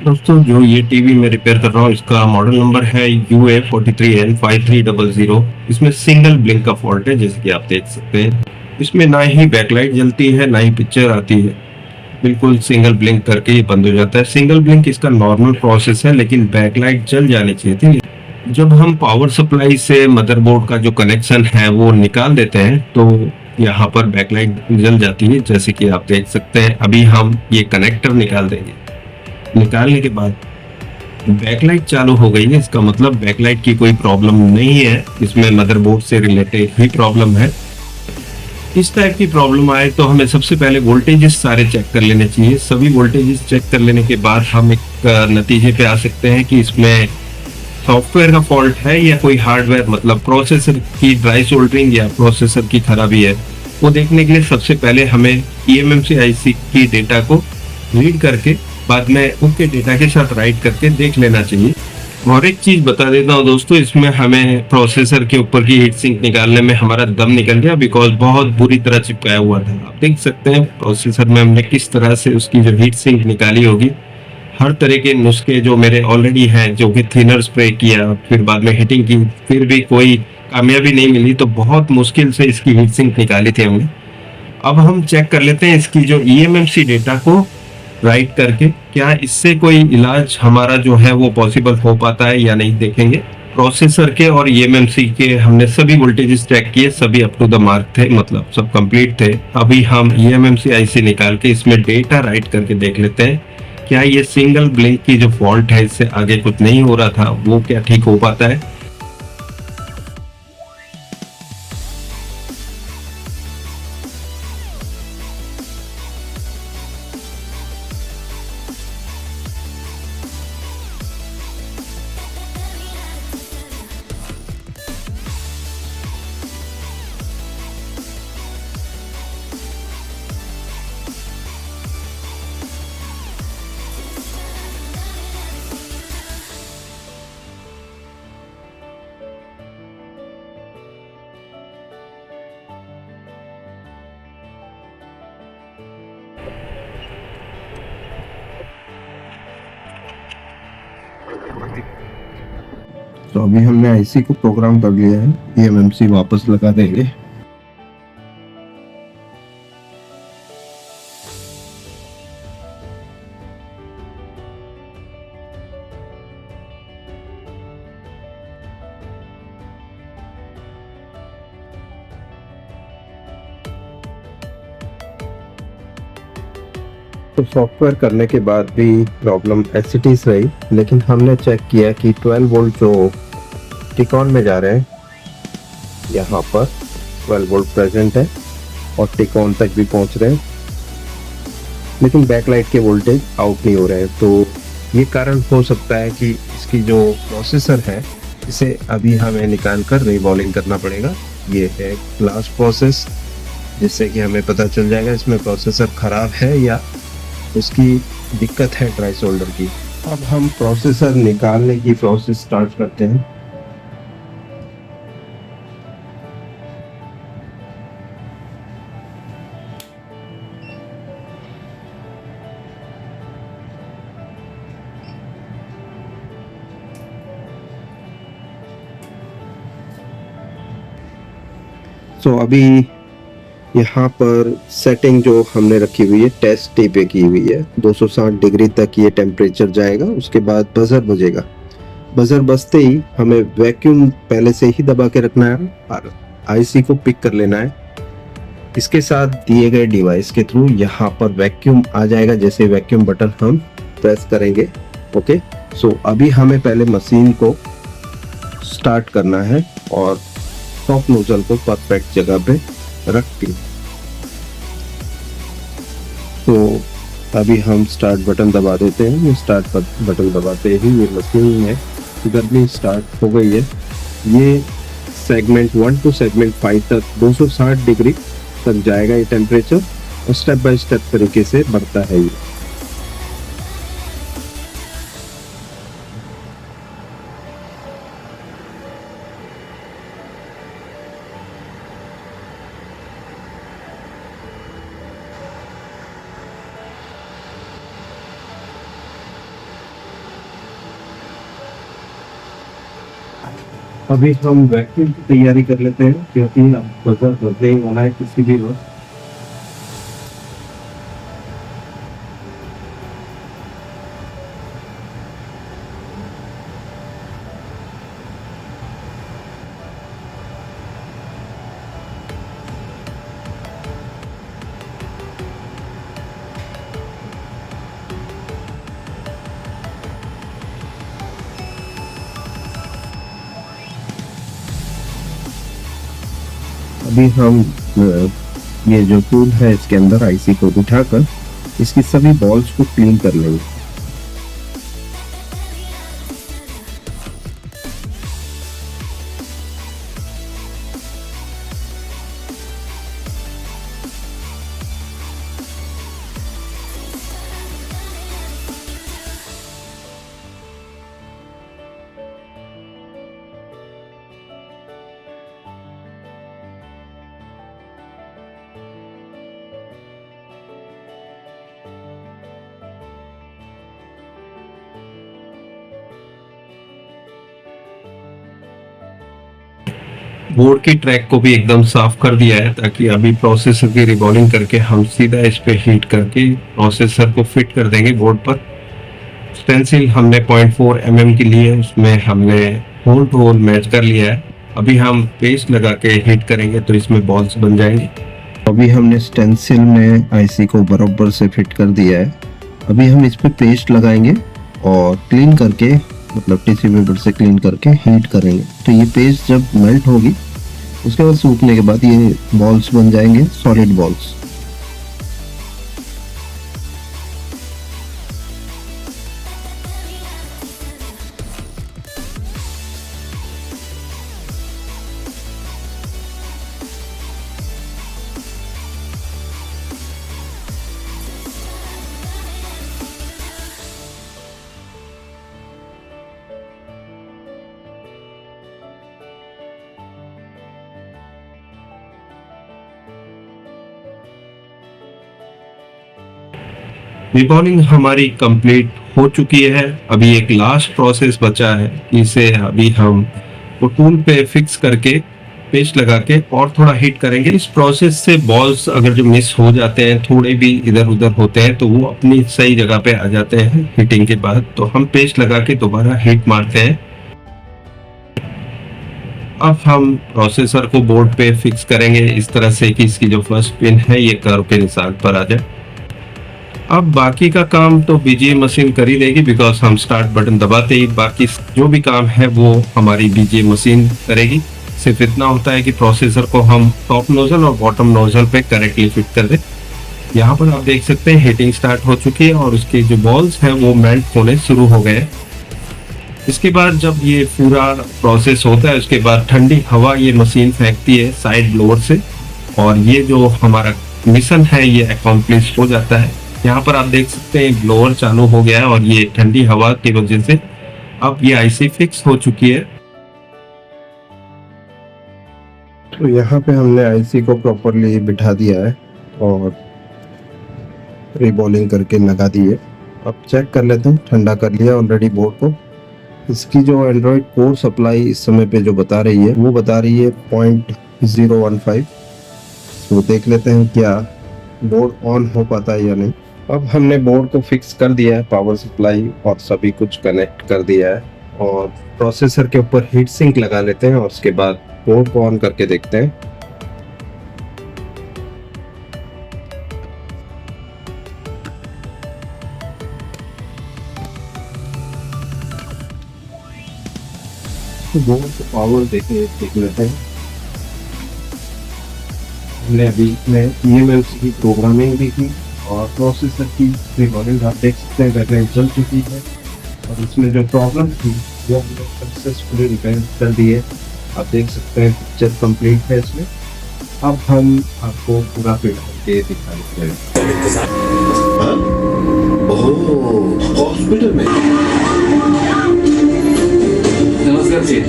दोस्तों, जो ये टीवी मैं रिपेयर कर रहा हूँ इसका मॉडल नंबर है UA43N5300। इसमें सिंगल ब्लिंक का फॉल्ट है, जैसे कि आप देख सकते हैं। इसमें ना ही बैकलाइट जलती है ना ही पिक्चर आती है। बिल्कुल सिंगल ब्लिंक करके ये बंद हो जाता है। सिंगल ब्लिंक इसका नॉर्मल प्रोसेस है, लेकिन बैकलाइट जल जानी चाहिए थी। जब हम पावर सप्लाई से मदरबोर्ड का जो कनेक्शन है वो निकाल देते हैं तो यहाँ पर बैकलाइट जल जाती है, जैसे कि आप देख सकते हैं। अभी हम ये कनेक्टर निकाल देंगे। निकालने के बाद बैकलाइट चालू हो गई है, इसका मतलब बैकलाइट की कोई प्रॉब्लम नहीं है, इसमें मदरबोर्ड से रिलेटेड ही प्रॉब्लम है। इस टाइप की प्रॉब्लम आए तो हमें सबसे पहले वोल्टेजेस सारे चेक कर लेने चाहिए। सभी वोल्टेजेस चेक कर लेने के बाद हम एक नतीजे पे आ सकते हैं कि इसमें सॉफ्टवेयर का फॉल्ट है या कोई हार्डवेयर, मतलब प्रोसेसर की ड्राई सोल्डरिंग या प्रोसेसर की खराबी है। वो देखने के लिए सबसे पहले हमें ईएमएमसी आईसी की डेटा को रीड करके बाद में उनके डेटा के साथ राइट करके देख लेना चाहिए। और एक चीज बता देता हूँ दोस्तों, इसमें हमें प्रोसेसर के ऊपर की हीट सिंक निकालने में हमारा दम निकल गया, बिकॉज बहुत बुरी तरह चिपकाया हुआ था। आप देख सकते हैं प्रोसेसर में हमने किस तरह से उसकी जो हीट सिंक निकाली होगी। हर तरह के नुस्खे जो मेरे ऑलरेडी हैं, जो कि थिनर स्प्रे किया, फिर बाद में हीटिंग की, फिर भी कोई कामयाबी नहीं मिली, तो बहुत मुश्किल से इसकी हीट सिंक निकाली थी हमने। अब हम चेक कर लेते हैं इसकी जो ईएमएमसी डेटा को राइट करके, क्या इससे कोई इलाज हमारा जो है वो पॉसिबल हो पाता है या नहीं, देखेंगे। प्रोसेसर के और ईएमएमसी के हमने सभी वोल्टेजेस चेक किए, सभी अप टू द मार्क थे, मतलब सब कंप्लीट थे। अभी हम ईएमएमसी आईसी निकाल के इसमें डेटा राइट करके देख लेते हैं, क्या ये सिंगल ब्लिंक की जो फॉल्ट है, इससे आगे कुछ नहीं हो रहा था, वो क्या ठीक हो पाता है। तो अभी हमने आईसी को प्रोग्राम कर लिया है, ईएमएमसी वापस लगा देंगे। तो सॉफ्टवेयर करने के बाद भी प्रॉब्लम एसिटीज रही, लेकिन हमने चेक किया कि 12 वोल्ट जो टिकॉन में जा रहे हैं, यहाँ पर 12 वोल्ट प्रेजेंट है और टिकॉन तक भी पहुँच रहे हैं, लेकिन बैकलाइट के वोल्टेज आउट नहीं हो रहे हैं। तो ये कारण हो सकता है कि इसकी जो प्रोसेसर है, इसे अभी हमें निकाल कर रीवॉल्विंग करना पड़ेगा। ये है ग्लास प्रोसेस, जिससे कि हमें पता चल जाएगा इसमें प्रोसेसर ख़राब है या उसकी दिक्कत है ड्राई सोल्डर की। अब हम प्रोसेसर निकालने की प्रोसेस स्टार्ट करते हैं। तो अभी यहाँ पर सेटिंग जो हमने रखी हुई है टेस्ट टी पे की हुई है, 260 डिग्री तक ये टेम्परेचर जाएगा। उसके बाद बजर बजेगा। बजर बजते ही हमें वैक्यूम पहले से ही दबा के रखना है और आईसी को पिक कर लेना है। इसके साथ दिए गए डिवाइस के थ्रू यहाँ पर वैक्यूम आ जाएगा, जैसे वैक्यूम बटन हम प्रेस करेंगे। ओके, सो अभी हमें पहले मशीन को स्टार्ट करना है और टॉप नोजल को परफेक्ट जगह पे रख के। तो अभी हम स्टार्ट बटन दबा देते हैं। ये स्टार्ट बटन दबाते ही ये मशीन में गर्मी स्टार्ट हो गई है। ये सेगमेंट 1 टू सेगमेंट 5 तक 260 डिग्री तक जाएगा ये टेम्परेचर, और स्टेप बाय स्टेप तरीके से बढ़ता है ये। अभी हम वैक्यूम की तैयारी कर लेते हैं क्योंकि अब बजर बजने ही वाला है किसी भी वक्त। अभी हम ये जो टूल है इसके अंदर आईसी को बिठाकर इसकी सभी बॉल्स को क्लीन कर लेंगे। बोर्ड की ट्रैक को भी एकदम साफ कर दिया है ताकि अभी प्रोसेसर की रिबॉलिंग करके हम सीधा इस पे हीट करके प्रोसेसर को फिट कर देंगे बोर्ड पर। स्टेंसिल हमने 0.4 mm की ली है, उसमें हमने होल टू होल मैच कर लिया है। अभी हम पेस्ट लगा के हीट करेंगे तो इसमें बॉल्स बन जाएंगे। अभी हमने स्टेंसिल में आईसी को बराबर से फिट कर दिया है। अभी हम इस पे पेस्ट लगाएंगे और क्लीन करके मतलब टिश्यू पेपर से क्लीन करके हीट करेंगे। तो ये पेस्ट जब मेल्ट होगी उसके बाद सूखने के बाद ये बॉल्स बन जाएंगे, सॉलिड बॉल्स। रिबॉलिंग हमारी कंप्लीट हो चुकी है। अभी एक लास्ट प्रोसेस बचा है, इसे अभी हम वो टूल पे फिक्स करके पेस्ट लगा के और थोड़ा हीट करेंगे। इस प्रोसेस से बॉल्स अगर जो मिस हो जाते हैं, थोड़े भी इधर उधर होते हैं, तो वो अपनी सही जगह पे आ जाते हैं हीटिंग के बाद। तो हम पेस्ट लगा के दोबारा हीट मारते हैं। अब हम प्रोसेसर को बोर्ड पे फिक्स करेंगे इस तरह से कि इसकी जो फर्स्ट पिन है ये कर्व के निशान पर आ जाए। अब बाकी का काम तो बीजीए मशीन कर ही देगी, बिकॉज हम स्टार्ट बटन दबाते ही बाकी जो भी काम है वो हमारी बीजीए मशीन करेगी। सिर्फ इतना होता है कि प्रोसेसर को हम टॉप नोजल और बॉटम नोजल पे करेक्टली फिट कर दें। यहाँ पर आप देख सकते हैं हीटिंग स्टार्ट हो चुकी है और उसके जो बॉल्स हैं वो मेल्ट होने शुरू हो गए। इसके बाद जब ये पूरा प्रोसेस होता है उसके बाद ठंडी हवा ये मशीन फेंकती है साइड ब्लोअर से, और ये जो हमारा मिशन है ये अकॉम्प्लिश हो जाता है। यहाँ पर आप देख सकते हैं ब्लोअर चालू हो गया है और ये ठंडी हवा की वजह से अब ये आईसी फिक्स हो चुकी है। तो यहाँ पे हमने आईसी को प्रॉपरली बिठा दिया है और रिबॉलिंग करके लगा दी है। अब चेक कर लेते हैं, ठंडा कर लिया ऑलरेडी बोर्ड को। इसकी जो एंड्रॉयड कोर सप्लाई इस समय पे जो बता रही है वो बता रही है 0.015। तो देख लेते हैं क्या बोर्ड ऑन हो पाता है या नहीं। अब हमने बोर्ड को फिक्स कर दिया है, पावर सप्लाई और सभी कुछ कनेक्ट कर दिया है, और प्रोसेसर के ऊपर हीट सिंक लगा लेते हैं और उसके बाद बोर्ड को ऑन करके देखते हैं। तो बोर्ड को पावर देख लेते हैं। हमने अभी इसमें EMMC की प्रोग्रामिंग भी की और प्रोसेसर की रिकॉर्डिंग आप देख सकते हैं बैटरी चल चुकी है, और इसमें जो प्रॉब्लम थी वो हमने सक्सेसफुली रिपेयर कर दी है। आप देख सकते हैं पिक्चर कंप्लीट है इसमें। अब हम आपको पूरा फिट करके दिखा देते हैं। हॉस्पिटल में नमस्कार जी।